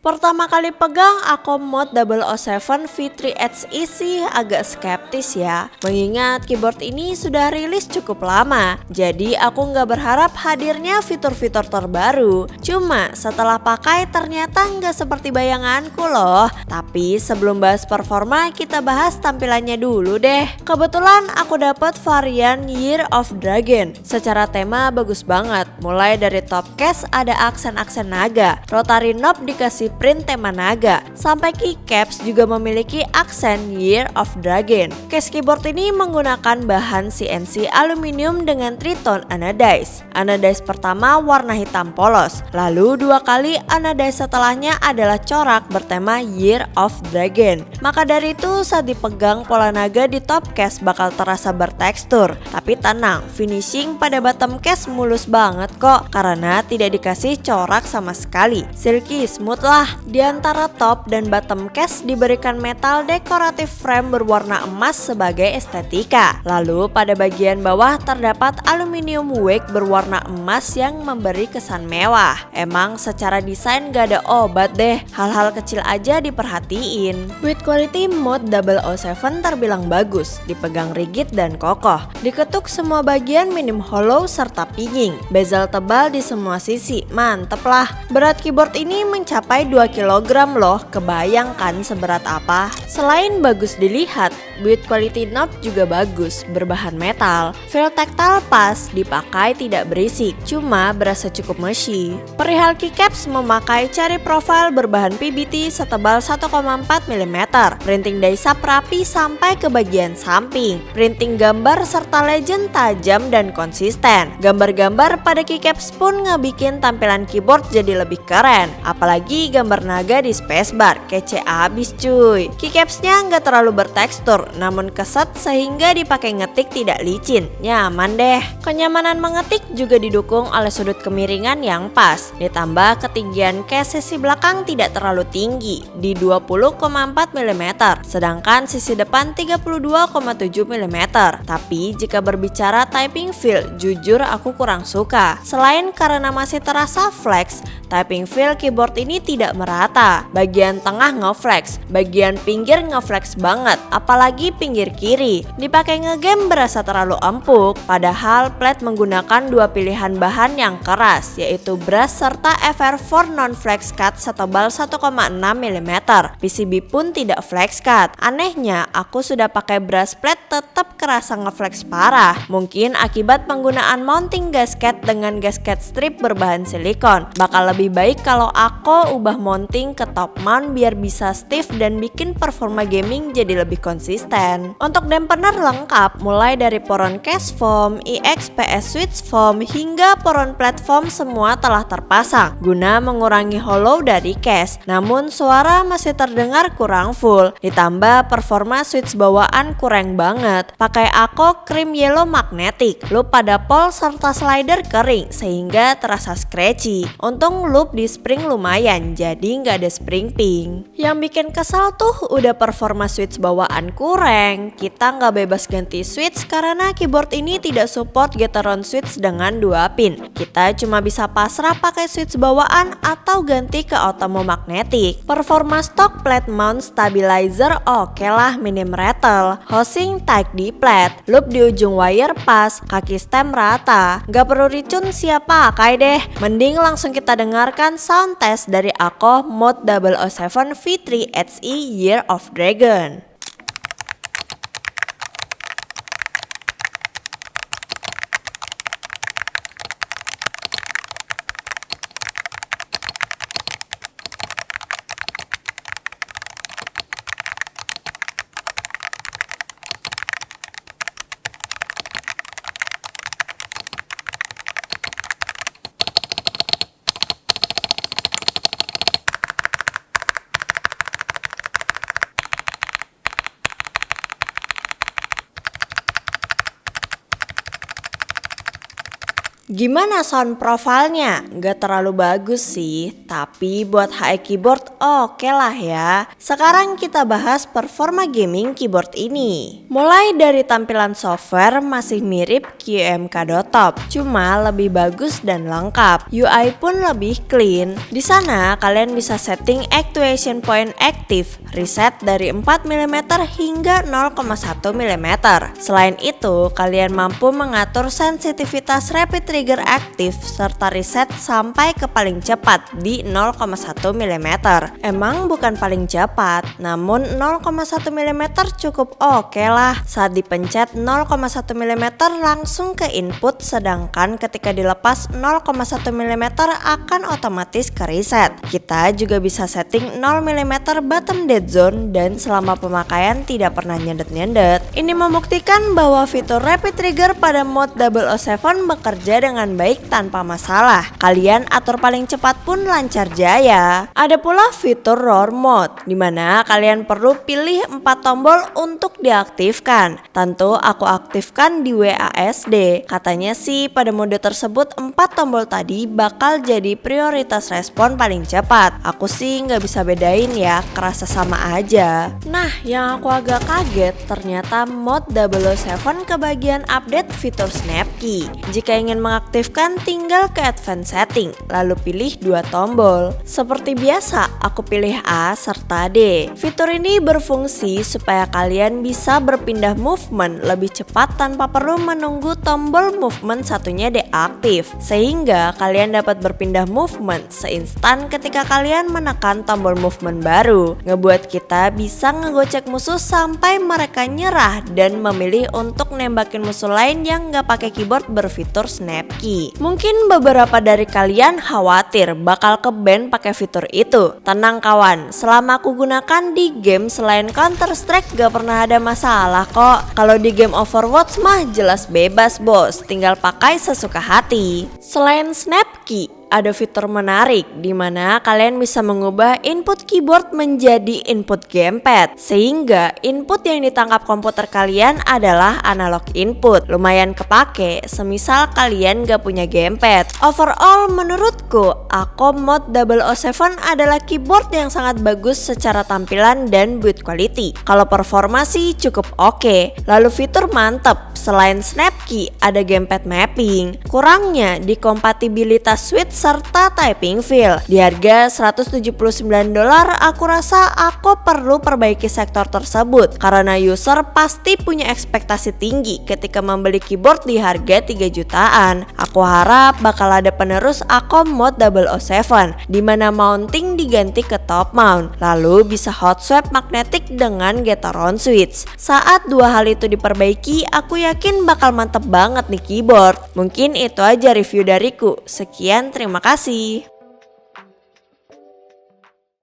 Pertama kali pegang Akom Mod 007 V3HE sih agak skeptis ya, mengingat keyboard ini sudah rilis cukup lama. Jadi aku nggak berharap hadirnya fitur-fitur terbaru. Cuma setelah pakai ternyata nggak seperti bayanganku loh. Tapi sebelum bahas performa, kita bahas tampilannya dulu deh. Kebetulan aku dapat varian Year of Dragon. Secara tema bagus banget. Mulai dari top case ada aksen-aksen naga, rotary knob dikasih print tema naga, sampai keycaps juga memiliki aksen Year of Dragon. Case keyboard ini menggunakan bahan CNC aluminium dengan tritone anodize. Anodize pertama warna hitam polos, lalu dua kali anodize setelahnya adalah corak bertema Year of Dragon. Maka dari itu saat dipegang pola naga di top case bakal terasa bertekstur. Tapi tenang, finishing pada bottom case mulus banget kok, karena tidak dikasih corak sama sekali. Silky smooth lah. Di antara top dan bottom case diberikan metal dekoratif frame berwarna emas sebagai estetika. Lalu pada bagian bawah terdapat aluminium wake berwarna emas yang memberi kesan mewah. Emang secara desain gak ada obat deh, hal-hal kecil aja diperhatiin. Build quality Mod 007 terbilang bagus, dipegang rigid dan kokoh. Diketuk semua bagian minim hollow serta pinging. Bezel tebal di semua sisi, mantep lah. Berat keyboard ini mencapai 2 kg loh, kebayangkan seberat apa? Selain bagus dilihat, build quality knob juga bagus, berbahan metal. Feel tactile pas, dipakai tidak berisik, cuma berasa cukup mushy. Perihal keycaps memakai cherry profile berbahan PBT setebal 1,4 mm. Printing die sap rapi sampai ke bagian samping. Printing gambar serta legend tajam dan konsisten. Gambar-gambar pada keycaps pun ngebikin tampilan keyboard jadi lebih keren. Apalagi gambar naga di spacebar, kece abis cuy. Keycapsnya nggak terlalu bertekstur, namun keset sehingga dipakai ngetik tidak licin, nyaman deh. Kenyamanan mengetik juga didukung oleh sudut kemiringan yang pas, ditambah ketinggian case sisi belakang tidak terlalu tinggi di 20,4 mm, sedangkan sisi depan 32,7 mm. Tapi jika berbicara typing feel, jujur aku kurang suka. Selain karena masih terasa flex, typing feel keyboard ini tidak merata. Bagian tengah ngeflex, bagian pinggir ngeflex banget, apalagi pinggir kiri. Dipakai ngegame berasa terlalu empuk, padahal plat menggunakan dua pilihan bahan yang keras, yaitu brush serta FR4 non-flex cut setebal 1,6 mm. PCB pun tidak flex cut. Anehnya, aku sudah pakai brush plat tetap kerasa ngeflex parah. Mungkin akibat penggunaan mounting gasket dengan gasket strip berbahan silikon. Bakal lebih baik kalau aku ubah mounting ke top mount biar bisa stiff dan bikin performa gaming jadi lebih konsisten. Untuk dampener lengkap, mulai dari poron case foam, EXPS switch foam hingga poron platform semua telah terpasang guna mengurangi hollow dari case. Namun suara masih terdengar kurang full, ditambah performa switch bawaan kurang banget. Pakai aku cream yellow magnetic, loop pada pole serta slider kering sehingga terasa scratchy. Untung loop di spring lumayan, jadi nggak ada spring ping. Yang bikin kesal tuh udah performa switch bawaan kurang. Kita nggak bebas ganti switch karena keyboard ini tidak support get around switch dengan 2 pin. Kita cuma bisa pasrah pakai switch bawaan atau ganti ke automo magnetic. Performa stock plate mount stabilizer oke lah, minim rattle. Housing tight di plate, loop di ujung wire pas, kaki stem rata. Gak perlu ricun siapa pakai deh. Mending langsung kita dengarkan sound test dari Ako Mod 007 V3HE Year of Dragon. Gimana sound profile-nya? Gak terlalu bagus sih, Tapi buat HE keyboard oke lah ya. Sekarang kita bahas performa gaming keyboard ini. Mulai dari tampilan software masih mirip QMK Top, cuma lebih bagus dan lengkap. UI pun lebih clean. Di sana kalian bisa setting actuation point active, reset dari 4 mm hingga 0,1 mm. Selain itu, kalian mampu mengatur sensitivitas rapid trigger aktif serta reset sampai ke paling cepat di 0,1 mm. Emang bukan paling cepat, namun 0,1 mm cukup oke lah. Saat dipencet 0,1 mm langsung ke input, sedangkan ketika dilepas 0,1 mm akan otomatis ke reset. Kita juga bisa setting 0 mm bottom dead zone dan selama pemakaian tidak pernah nyendet-nyendet. Ini membuktikan bahwa fitur rapid trigger pada mode 007 bekerja dengan baik tanpa masalah. Kalian atur paling cepat pun lancar jaya. Ada pula fitur roar mode, dimana kalian perlu pilih 4 tombol untuk diaktifkan. Tentu aku aktifkan di WASD. Katanya sih pada mode tersebut 4 tombol tadi bakal jadi prioritas respon paling cepat. Aku sih nggak bisa bedain ya, kerasa sama aja. Nah, yang aku agak kaget ternyata mode 007 kebagian update fitur snap key. Jika ingin mengaktifkan tinggal ke advance setting, lalu pilih 2 tombol. Seperti biasa, aku pilih A serta D. Fitur ini berfungsi supaya kalian bisa berpindah movement lebih cepat tanpa perlu menunggu tombol movement satunya deaktif, sehingga kalian dapat berpindah movement seinstan ketika kalian menekan tombol movement baru. Ngebuat kita bisa ngegocek musuh sampai mereka nyerah dan memilih untuk nembakin musuh lain yang gak pakai keyboard berfitur snap key. Mungkin beberapa dari kalian khawatir bakal ke-ban pakai fitur itu. Tenang kawan, selama aku gunakan di game selain Counter Strike gak pernah ada masalah kok. Kalau di game Overwatch mah jelas bebas bos, tinggal pakai sesuka hati. Selain snap key, ada fitur menarik di mana kalian bisa mengubah input keyboard menjadi input gamepad, sehingga input yang ditangkap komputer kalian adalah analog input. Lumayan kepake semisal kalian gak punya gamepad. Overall menurutku Akom Mode 007 adalah keyboard yang sangat bagus secara tampilan dan build quality. Kalau performa sih cukup oke. Lalu fitur mantep, selain snap key ada gamepad mapping. Kurangnya di kompatibilitas switch serta typing feel. Di harga $179 aku rasa aku perlu perbaiki sektor tersebut karena user pasti punya ekspektasi tinggi ketika membeli keyboard di harga 3 jutaan. Aku harap bakal ada penerus Akom Mode 007 di mana mounting diganti ke top mount, lalu bisa hot swap magnetic dengan get around switch. Saat dua hal itu diperbaiki, aku yakin bakal mantep banget nih keyboard. Mungkin itu aja review dariku. Sekian, terima kasih.